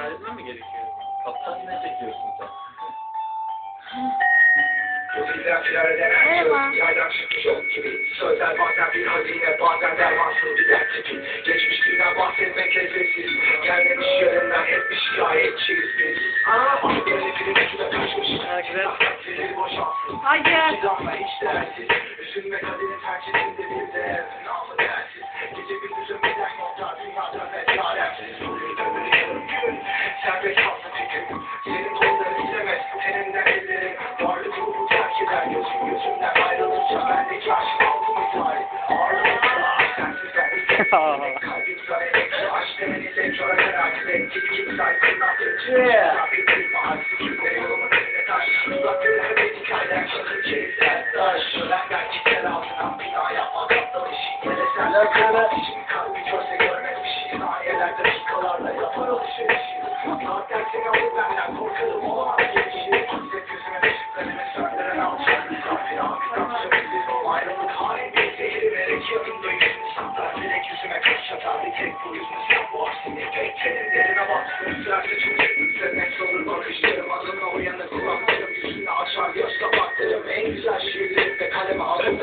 Kaydetmem mi gerekiyor? Kaptan ne çekiyorsun sen? Merhaba. Yaydan çıkmış ol gibi. Sözler bazen bir hazine, bazen dermansız bir dert tipi. Geçmişliğinden bahsetmek lezzetsiz. Gelmemiş yarından hep bir şikayetçiyiz biz. Böyle film ucuna kaçmış. Seni boşalsın. Hayır. Damla hiç dersiz. Üzülme kaderin tercihinde bir de namı dersiz. Gece gündüzün beden nokta dünyada ve çaremsiz. Ömürüyorum gün. Serbest kalsın fikrim. Senin kolları izlemez. Teninden ellerin. Varlık ruhu terk eder. Gözümden ayrılırsa bendeki aşk altı misali. Ağırlıkla sensiz ben bir kalbim sana ekle. Aşk demen ile merak ettik. Kim saygından geçmiş. Sabit bir mahallesi kimle yolumun önüne taş. Uzaklarına bir hikayeler çakır çelikler taş. Ben gitsen altına bina yapma kaptan işi. Yeleser şimdi kalbi görse görmez bir şey. Saniyeler dakikalarla yapar alışverişi. Saatler seni alır benden korkarım olamaz gelişi. Hep yüzüme ışıklarını söndüren alçak. Misafir akıdan sönümsüz ayrılık hain bir zehir vererek yanımda yüzünü saklar. Direkt yüzüme kaç çatar bir tek bu yüzünü sen boğarsın. Epey tenin derine baksın. Sürerse çok sevmek olur bakışlarım. Adına uyanır kulaklarım yüzünü açar göz kapaklarım. En güzel şiirlerim de kaleme alırım.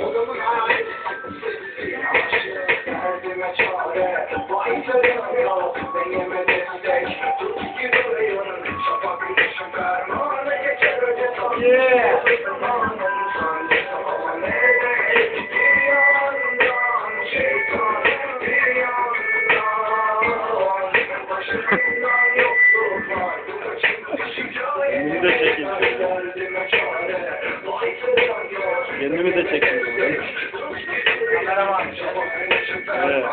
Odamın hayaleti sessizliğin amaçlı. Derdime çare. Vahitlerim yok. Beynime destek. Dur ki duruyorum. Şafak güneşim fermanı geçer öce tam. Zamanın sancısı ama nerede? Bir yandan şeytan. Bir yandan başımdan yokluk var. Bu kaçın şikayet. Bunu da çekin. Kendimi de çekin. Kameraman. Evet.